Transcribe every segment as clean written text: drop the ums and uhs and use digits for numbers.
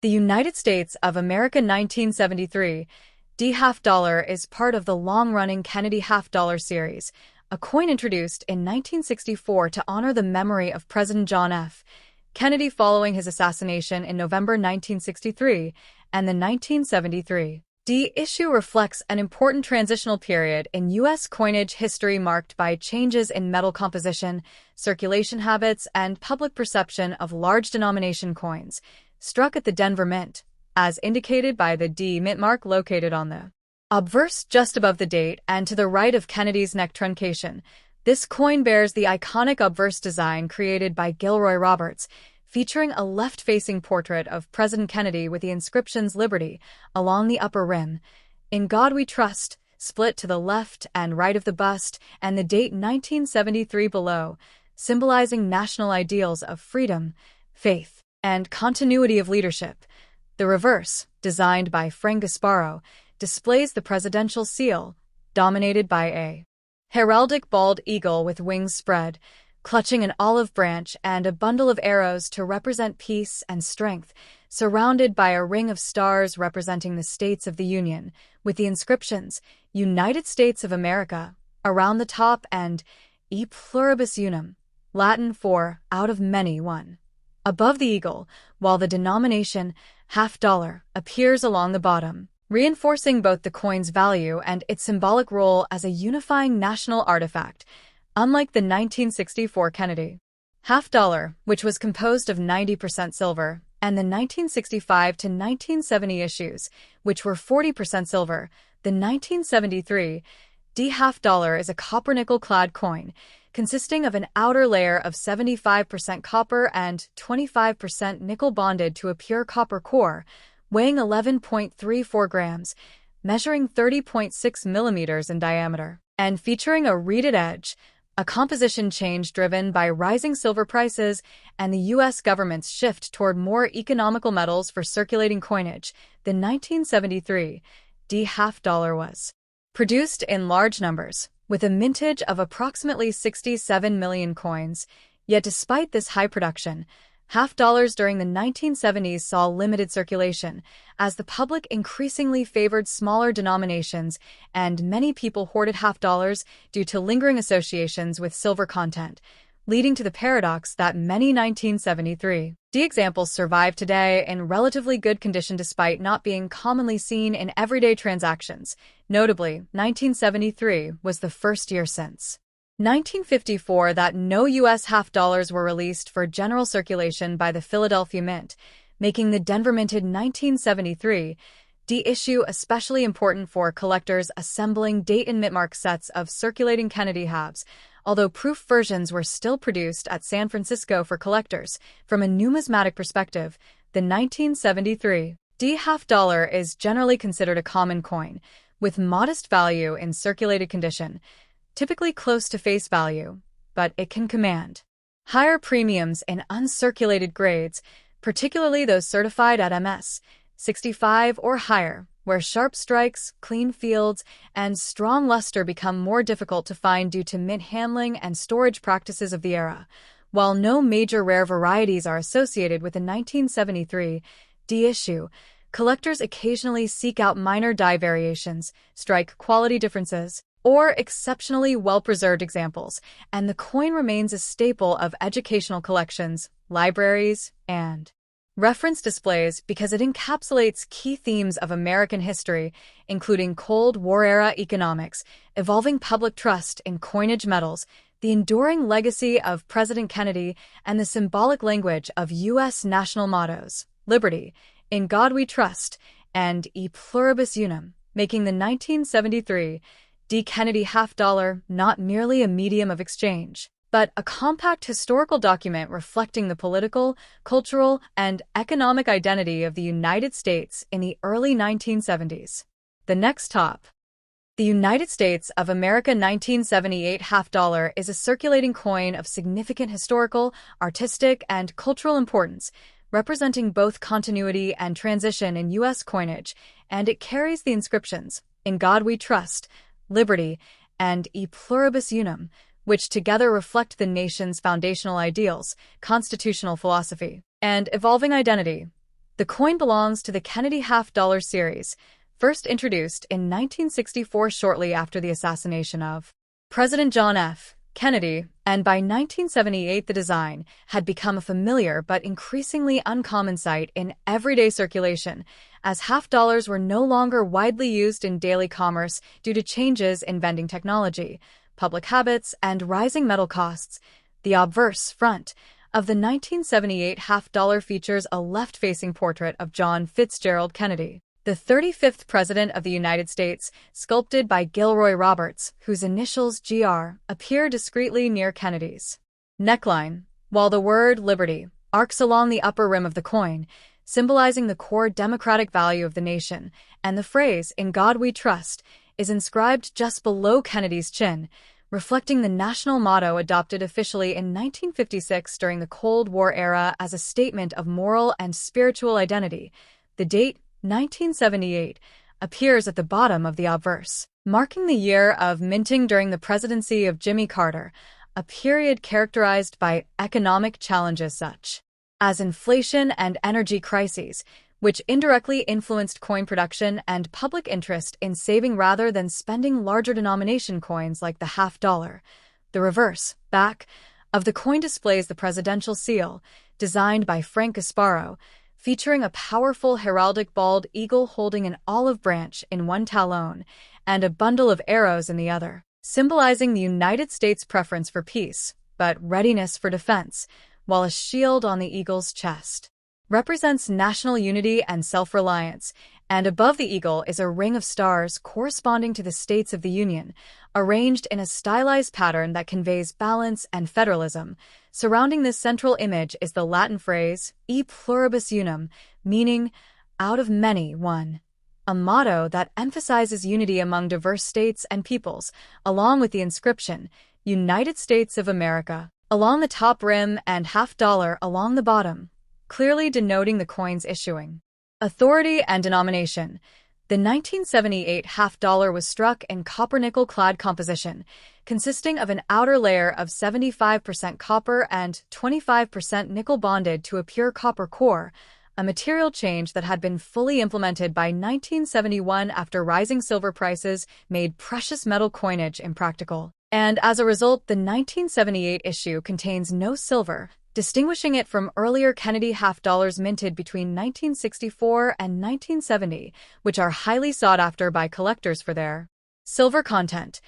The United States of America 1973 D half dollar is part of the long-running Kennedy half dollar series, a coin introduced in 1964 to honor the memory of President John F. Kennedy following his assassination in November 1963, and the 1973 D issue reflects an important transitional period in U.S. coinage history marked by changes in metal composition, circulation habits, and public perception of large denomination coins, struck at the Denver Mint, as indicated by the D Mint mark located on the obverse just above the date and to the right of Kennedy's neck truncation. This coin bears the iconic obverse design created by Gilroy Roberts, featuring a left-facing portrait of President Kennedy with the inscriptions Liberty along the upper rim, In God We Trust, split to the left and right of the bust, and the date 1973 below, symbolizing national ideals of freedom, faith, and continuity of leadership. The reverse, designed by Frank Gasparo, displays the presidential seal, dominated by a heraldic bald eagle with wings spread, clutching an olive branch and a bundle of arrows to represent peace and strength, surrounded by a ring of stars representing the states of the Union, with the inscriptions United States of America around the top and E pluribus unum, Latin for out of many one, above the eagle, while the denomination half dollar appears along the bottom, reinforcing both the coin's value and its symbolic role as a unifying national artifact. Unlike the 1964 Kennedy half dollar, which was composed of 90% silver, and the 1965 to 1970 issues, which were 40% silver, the 1973 D half dollar is a copper-nickel-clad coin, consisting of an outer layer of 75% copper and 25% nickel bonded to a pure copper core, weighing 11.34 grams, measuring 30.6 millimeters in diameter, and featuring a reeded edge, a composition change driven by rising silver prices and the U.S. government's shift toward more economical metals for circulating coinage. The 1973 D half dollar was produced in large numbers, with a mintage of approximately 67 million coins. Yet despite this high production, half dollars during the 1970s saw limited circulation, as the public increasingly favored smaller denominations and many people hoarded half dollars due to lingering associations with silver content, leading to the paradox that many 1973 D examples survive today in relatively good condition despite not being commonly seen in everyday transactions. Notably, 1973 was the first year since 1954 that no U.S. half dollars were released for general circulation by the Philadelphia Mint, making the Denver minted 1973 D issue especially important for collectors assembling date and mint-mark sets of circulating Kennedy halves, although proof versions were still produced at San Francisco for collectors. From a numismatic perspective, the 1973 D half dollar is generally considered a common coin, with modest value in circulated condition, typically close to face value, but it can command higher premiums in uncirculated grades, particularly those certified at MS 65 or higher, where sharp strikes, clean fields, and strong luster become more difficult to find due to mint handling and storage practices of the era. While no major rare varieties are associated with the 1973 D issue, collectors occasionally seek out minor die variations, strike quality differences, or exceptionally well-preserved examples, and the coin remains a staple of educational collections, libraries, and reference displays because it encapsulates key themes of American history, including Cold War-era economics, evolving public trust in coinage metals, the enduring legacy of President Kennedy, and the symbolic language of U.S. national mottos, Liberty, In God We Trust, and E pluribus unum, making the 1973 D Kennedy half dollar not merely a medium of exchange, but a compact historical document reflecting the political, cultural, and economic identity of the United States in the early 1970s. The next top. The United States of America 1978 half dollar is a circulating coin of significant historical, artistic, and cultural importance, representing both continuity and transition in U.S. coinage, and it carries the inscriptions, In God We Trust, Liberty, and E pluribus unum, which together reflect the nation's foundational ideals, constitutional philosophy, and evolving identity. The coin belongs to the Kennedy half-dollar series, first introduced in 1964 shortly after the assassination of President John F. Kennedy, and by 1978 the design had become a familiar but increasingly uncommon sight in everyday circulation, as half-dollars were no longer widely used in daily commerce due to changes in vending technology, public habits, and rising metal costs. The obverse front of the 1978 half-dollar features a left-facing portrait of John Fitzgerald Kennedy, the 35th President of the United States, sculpted by Gilroy Roberts, whose initials GR appear discreetly near Kennedy's neckline, while the word Liberty arcs along the upper rim of the coin, symbolizing the core democratic value of the nation, and the phrase, "In God We Trust," is inscribed just below Kennedy's chin, reflecting the national motto adopted officially in 1956 during the Cold War era as a statement of moral and spiritual identity. The date, 1978, appears at the bottom of the obverse, marking the year of minting during the presidency of Jimmy Carter, a period characterized by economic challenges such as inflation and energy crises, which indirectly influenced coin production and public interest in saving rather than spending larger denomination coins like the half-dollar. The reverse, back, of the coin displays the presidential seal, designed by Frank Gasparro, featuring a powerful heraldic bald eagle holding an olive branch in one talon and a bundle of arrows in the other, symbolizing the United States' preference for peace, but readiness for defense, while a shield on the eagle's chest represents national unity and self-reliance, and above the eagle is a ring of stars corresponding to the states of the Union, arranged in a stylized pattern that conveys balance and federalism. Surrounding this central image is the Latin phrase, E pluribus unum, meaning, out of many, one, a motto that emphasizes unity among diverse states and peoples, along with the inscription, United States of America, along the top rim and half-dollar along the bottom, clearly denoting the coin's issuing authority and denomination. The 1978 half-dollar was struck in copper-nickel-clad composition, consisting of an outer layer of 75% copper and 25% nickel bonded to a pure copper core, a material change that had been fully implemented by 1971 after rising silver prices made precious metal coinage impractical. And as a result, the 1978 issue contains no silver, distinguishing it from earlier Kennedy half-dollars minted between 1964 and 1970, which are highly sought after by collectors for their silver content.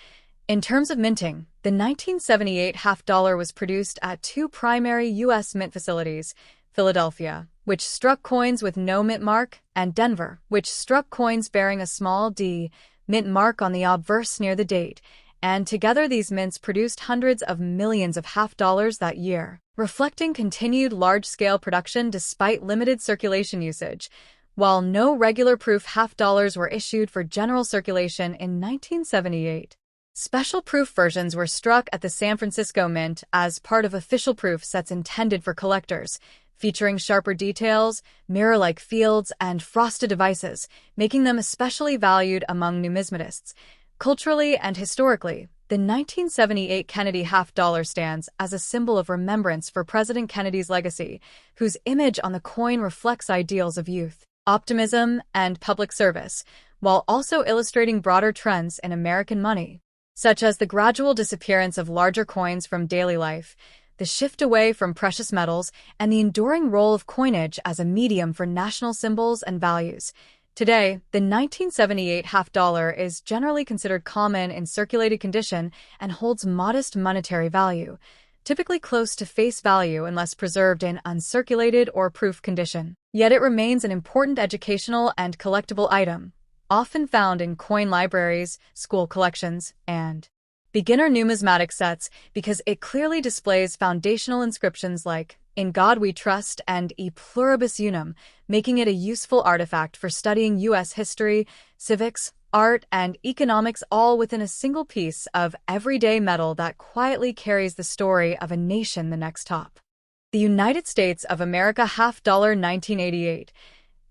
In terms of minting, the 1978 half-dollar was produced at two primary U.S. mint facilities, Philadelphia, which struck coins with no mint mark, and Denver, which struck coins bearing a small d mint mark on the obverse near the date, and together these mints produced hundreds of millions of half-dollars that year, reflecting continued large-scale production despite limited circulation usage, while no regular proof half-dollars were issued for general circulation in 1978. Special proof versions were struck at the San Francisco Mint as part of official proof sets intended for collectors, featuring sharper details, mirror-like fields, and frosted devices, making them especially valued among numismatists. Culturally and historically, the 1978 Kennedy half-dollar stands as a symbol of remembrance for President Kennedy's legacy, whose image on the coin reflects ideals of youth, optimism, and public service, while also illustrating broader trends in American money, such as the gradual disappearance of larger coins from daily life, the shift away from precious metals, and the enduring role of coinage as a medium for national symbols and values. Today, the 1978 half-dollar is generally considered common in circulated condition and holds modest monetary value, typically close to face value unless preserved in uncirculated or proof condition. Yet it remains an important educational and collectible item, often found in coin libraries, school collections, and beginner numismatic sets because it clearly displays foundational inscriptions like "In God We Trust" and "E pluribus unum," making it a useful artifact for studying U.S. history, civics, art, and economics, all within a single piece of everyday metal that quietly carries the story of a nation the next top. The United States of America half-dollar 1988.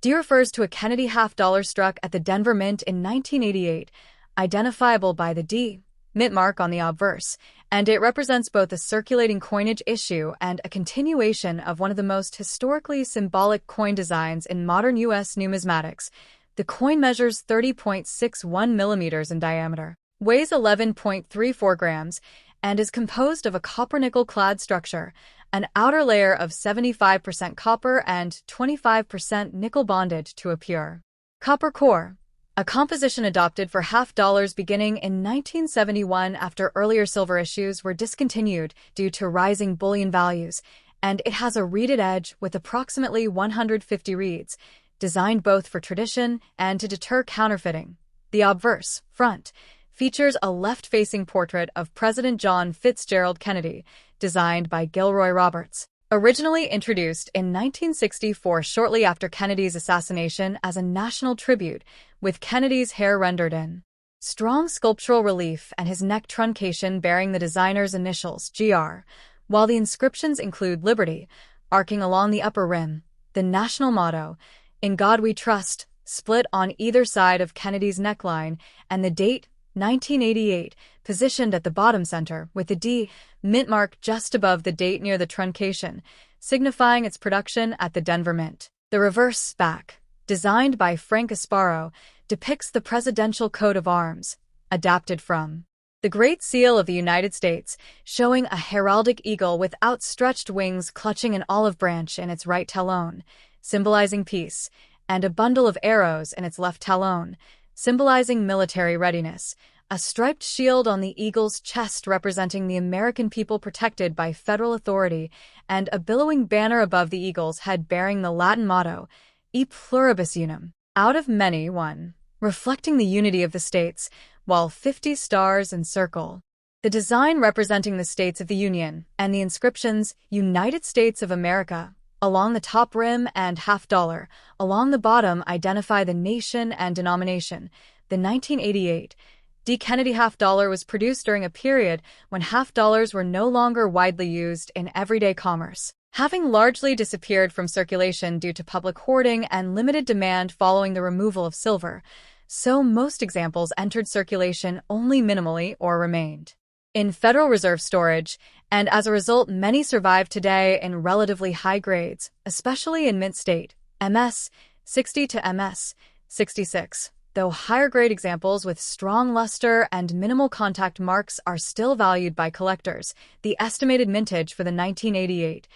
D refers to a Kennedy half-dollar struck at the Denver Mint in 1988, identifiable by the D mint mark on the obverse, and it represents both a circulating coinage issue and a continuation of one of the most historically symbolic coin designs in modern U.S. numismatics. The coin measures 30.61 millimeters in diameter, weighs 11.34 grams, and is composed of a copper-nickel-clad structure, an outer layer of 75% copper and 25% nickel bonded to a pure copper core, a composition adopted for half dollars beginning in 1971 after earlier silver issues were discontinued due to rising bullion values, and it has a reeded edge with approximately 150 reeds, designed both for tradition and to deter counterfeiting. The obverse front features a left-facing portrait of President John Fitzgerald Kennedy, designed by Gilroy Roberts. Originally introduced in 1964 shortly after Kennedy's assassination as a national tribute, with Kennedy's hair rendered in strong sculptural relief and his neck truncation bearing the designer's initials, GR, while the inscriptions include Liberty, arcing along the upper rim, the national motto, In God We Trust, split on either side of Kennedy's neckline, and the date, 1988, positioned at the bottom center, with the D Mint mark just above the date near the truncation, signifying its production at the Denver Mint. The reverse back, designed by Frank Asparo, depicts the presidential coat of arms, adapted from the Great Seal of the United States, showing a heraldic eagle with outstretched wings clutching an olive branch in its right talon, symbolizing peace, and a bundle of arrows in its left talon, symbolizing military readiness, a striped shield on the eagle's chest representing the American people protected by federal authority, and a billowing banner above the eagle's head bearing the Latin motto, E pluribus unum, out of many one, reflecting the unity of the states, while 50 stars encircle the design representing the states of the Union, and the inscriptions United States of America along the top rim and half dollar along the bottom identify the nation and denomination. The 1988 D. Kennedy half dollar was produced during a period when half dollars were no longer widely used in everyday commerce, having largely disappeared from circulation due to public hoarding and limited demand following the removal of silver, so most examples entered circulation only minimally or remained in Federal Reserve storage, and as a result many survive today in relatively high grades, especially in mint state, MS 60 to MS 66, though higher-grade examples with strong luster and minimal contact marks are still valued by collectors. The estimated mintage for the 1988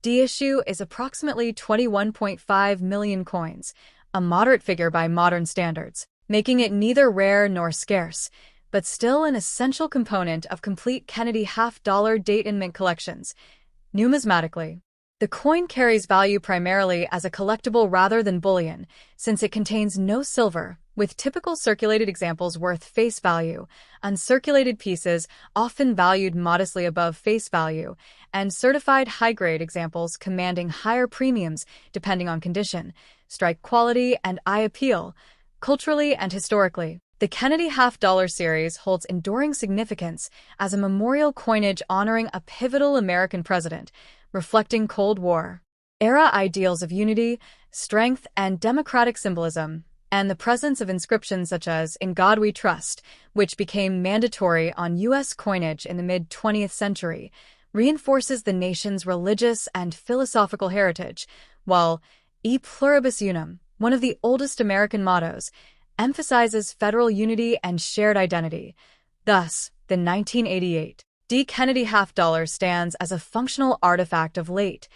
D issue is approximately 21.5 million coins, a moderate figure by modern standards, making it neither rare nor scarce, but still an essential component of complete Kennedy half-dollar date and mint collections. Numismatically, the coin carries value primarily as a collectible rather than bullion, since it contains no silver, with typical circulated examples worth face value, uncirculated pieces often valued modestly above face value, and certified high-grade examples commanding higher premiums depending on condition, strike quality, and eye appeal. Culturally and historically, the Kennedy half-dollar series holds enduring significance as a memorial coinage honoring a pivotal American president, reflecting Cold War-era ideals of unity, strength, and democratic symbolism, and the presence of inscriptions such as In God We Trust, which became mandatory on U.S. coinage in the mid-20th century, reinforces the nation's religious and philosophical heritage, while E pluribus unum, one of the oldest American mottos, emphasizes federal unity and shared identity. Thus, the 1988 D. Kennedy half-dollar stands as a functional artifact of late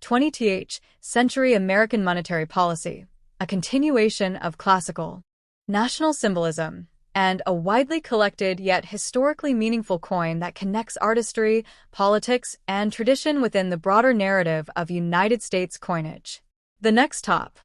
20th century American monetary policy, a continuation of classical national symbolism, and a widely collected yet historically meaningful coin that connects artistry, politics, and tradition within the broader narrative of United States coinage. The next top.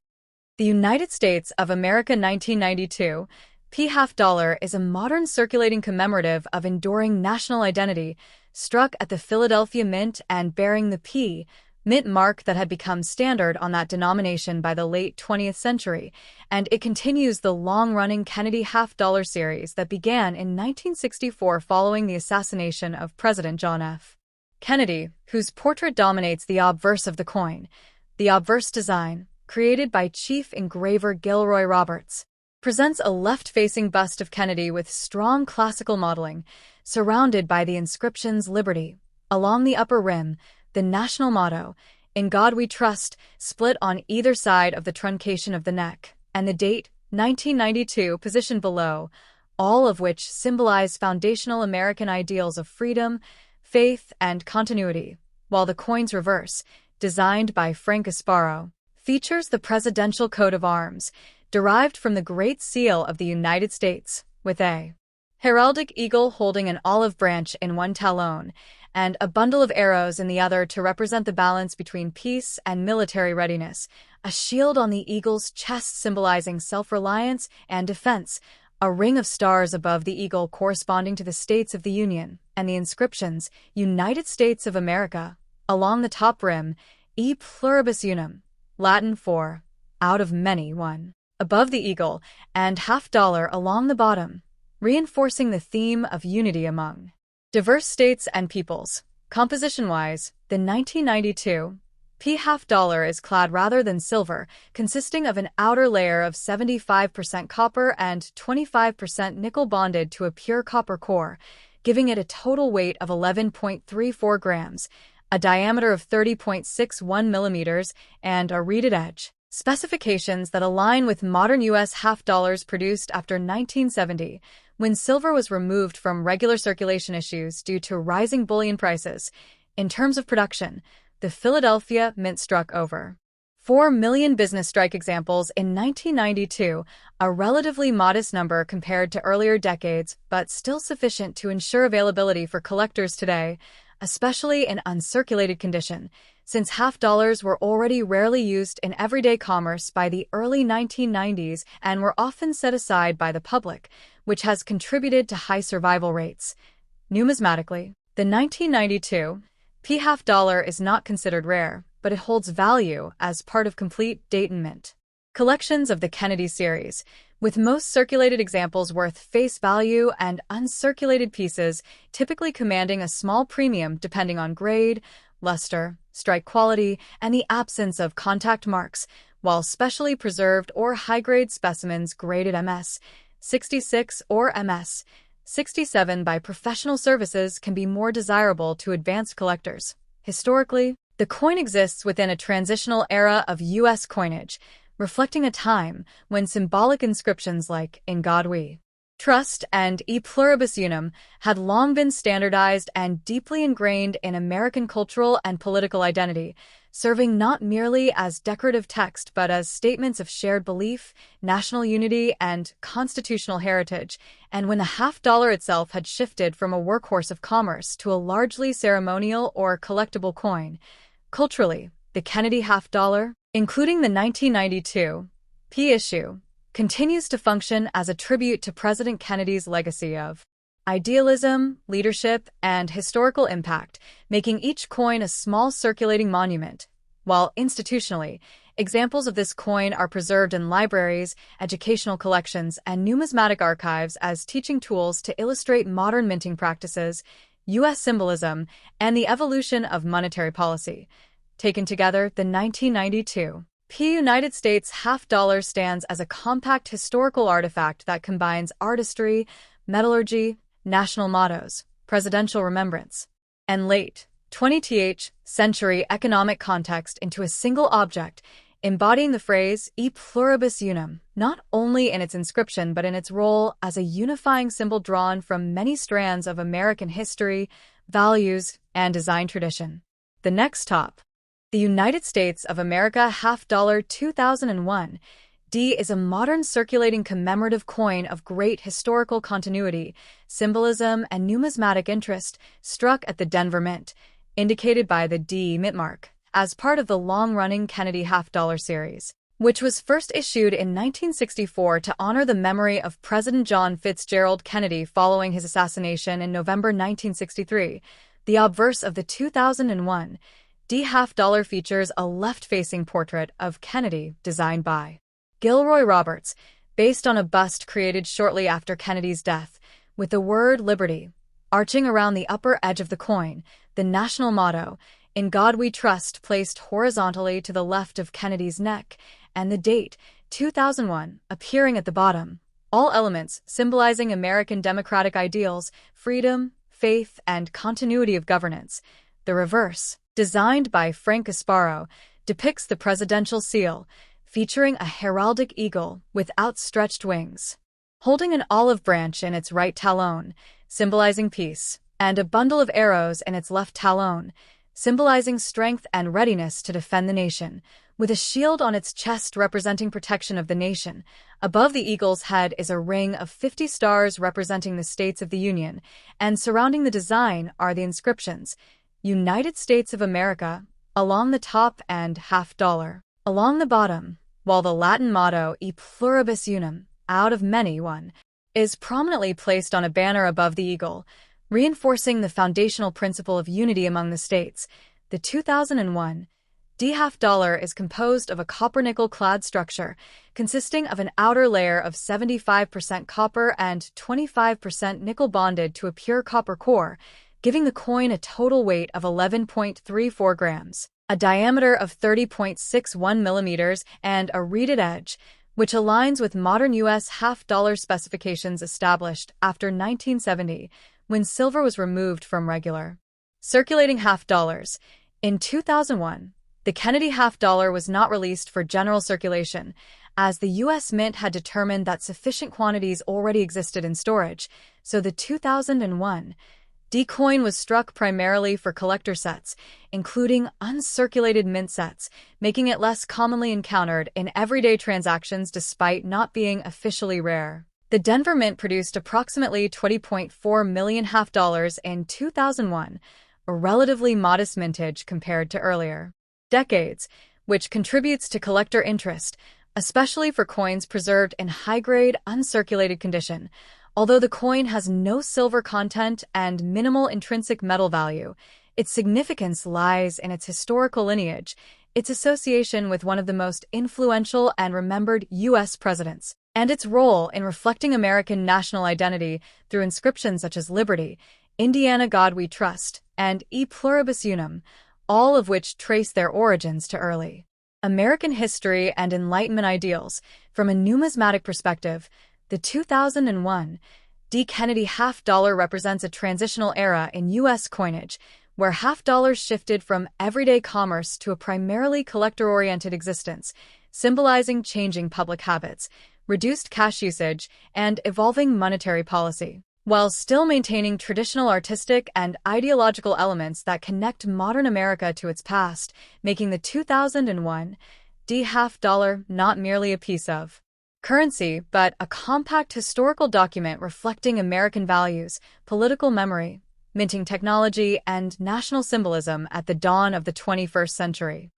The United States of America 1992 P half-dollar is a modern circulating commemorative of enduring national identity, struck at the Philadelphia Mint and bearing the P Mint mark that had become standard on that denomination by the late 20th century, and it continues the long-running Kennedy half-dollar series that began in 1964 following the assassination of President John F. Kennedy, whose portrait dominates the obverse of the coin. The obverse design, created by Chief Engraver Gilroy Roberts, presents a left-facing bust of Kennedy with strong classical modeling, surrounded by the inscriptions Liberty. Along the upper rim, the national motto, "In God We Trust," split on either side of the truncation of the neck, and the date, 1992, positioned below, all of which symbolize foundational American ideals of freedom, faith, and continuity, while the coin's reverse, designed by Frank Asparo, features the presidential coat of arms, derived from the Great Seal of the United States, with a heraldic eagle holding an olive branch in one talon, and a bundle of arrows in the other to represent the balance between peace and military readiness, a shield on the eagle's chest symbolizing self-reliance and defense, a ring of stars above the eagle corresponding to the states of the Union, and the inscriptions, United States of America, along the top rim, E pluribus unum, Latin for, out of many one, above the eagle, and $50 along the bottom, reinforcing the theme of unity among diverse states and peoples. Composition-wise, the 1992 $50 is clad rather than silver, consisting of an outer layer of 75% copper and 25% nickel bonded to a pure copper core, giving it a total weight of 11.34 grams, a diameter of 30.61 millimeters, and a reeded edge. Specifications that align with modern U.S. half-dollars produced after 1970, when silver was removed from regular circulation issues due to rising bullion prices. In terms of production, the Philadelphia Mint struck over 4 million business strike examples in 1992, a relatively modest number compared to earlier decades, but still sufficient to ensure availability for collectors today, especially in uncirculated condition, since half-dollars were already rarely used in everyday commerce by the early 1990s and were often set aside by the public, which has contributed to high survival rates. Numismatically, the 1992 $50 is not considered rare, but it holds value as part of complete Dayton Mint collections of the Kennedy series, with most circulated examples worth face value and uncirculated pieces typically commanding a small premium depending on grade, luster, strike quality, and the absence of contact marks, while specially preserved or high-grade specimens graded MS 66 or MS 67 by professional services can be more desirable to advanced collectors. Historically, the coin exists within a transitional era of U.S. coinage, reflecting a time when symbolic inscriptions like "In God We Trust" and "E pluribus unum" had long been standardized and deeply ingrained in American cultural and political identity, serving not merely as decorative text but as statements of shared belief, national unity, and constitutional heritage. And when the half-dollar itself had shifted from a workhorse of commerce to a largely ceremonial or collectible coin, culturally, the Kennedy half-dollar, including the 1992 P issue, continues to function as a tribute to President Kennedy's legacy of idealism, leadership, and historical impact, making each coin a small circulating monument. While institutionally, examples of this coin are preserved in libraries, educational collections, and numismatic archives as teaching tools to illustrate modern minting practices, U.S. symbolism, and the evolution of monetary policy. Taken together, the 1992 United States half-dollar stands as a compact historical artifact that combines artistry, metallurgy, national mottos, presidential remembrance, and late 20th century economic context into a single object, embodying the phrase "E pluribus unum," not only in its inscription but in its role as a unifying symbol drawn from many strands of American history, values, and design tradition. The next top, the United States of America half-dollar 2001 D is a modern circulating commemorative coin of great historical continuity, symbolism, and numismatic interest, struck at the Denver Mint, indicated by the D Mint mark, as part of the long-running Kennedy half-dollar series, which was first issued in 1964 to honor the memory of President John Fitzgerald Kennedy following his assassination in November 1963. The obverse of the 2001 D half-dollar features a left-facing portrait of Kennedy designed by Gilroy Roberts, based on a bust created shortly after Kennedy's death, with the word Liberty arching around the upper edge of the coin, the national motto, "In God We Trust," placed horizontally to the left of Kennedy's neck, and the date, 2001, appearing at the bottom. all elements symbolizing American democratic ideals, freedom, faith, and continuity of governance. The reverse, designed by Frank Gasparo, depicts the presidential seal, featuring a heraldic eagle with outstretched wings, holding an olive branch in its right talon, symbolizing peace, and a bundle of arrows in its left talon, symbolizing strength and readiness to defend the nation, with a shield on its chest representing protection of the nation. Above the eagle's head is a ring of 50 stars representing the states of the Union, and surrounding the design are the inscriptions, United States of America, along the top and $50 along the bottom, while the Latin motto E pluribus unum, out of many one, is prominently placed on a banner above the eagle, reinforcing the foundational principle of unity among the states. The 2001 $50 is composed of a copper-nickel-clad structure, consisting of an outer layer of 75% copper and 25% nickel bonded to a pure copper core, giving the coin a total weight of 11.34 grams, a diameter of 30.61 millimeters, and a reeded edge, which aligns with modern U.S. $50 specifications established after 1970, when silver was removed from regular circulating $50. In 2001, the Kennedy $50 was not released for general circulation, as the U.S. Mint had determined that sufficient quantities already existed in storage, so the 2001 D-coin was struck primarily for collector sets, including uncirculated mint sets, making it less commonly encountered in everyday transactions despite not being officially rare. The Denver Mint produced approximately 20.4 million $50 in 2001, a relatively modest mintage compared to earlier decades, which contributes to collector interest, especially for coins preserved in high-grade, uncirculated condition. Although the coin has no silver content and minimal intrinsic metal value, its significance lies in its historical lineage, its association with one of the most influential and remembered U.S. presidents, and its role in reflecting American national identity through inscriptions such as Liberty, Indiana God We Trust, and E Pluribus Unum, all of which trace their origins to early American history and Enlightenment ideals. From a numismatic perspective, the 2001 D. Kennedy $50 represents a transitional era in U.S. coinage, where $50 shifted from everyday commerce to a primarily collector-oriented existence, symbolizing changing public habits, reduced cash usage, and evolving monetary policy, while still maintaining traditional artistic and ideological elements that connect modern America to its past, making the 2001 D. $50 not merely a piece of currency, but a compact historical document reflecting American values, political memory, minting technology, and national symbolism at the dawn of the 21st century.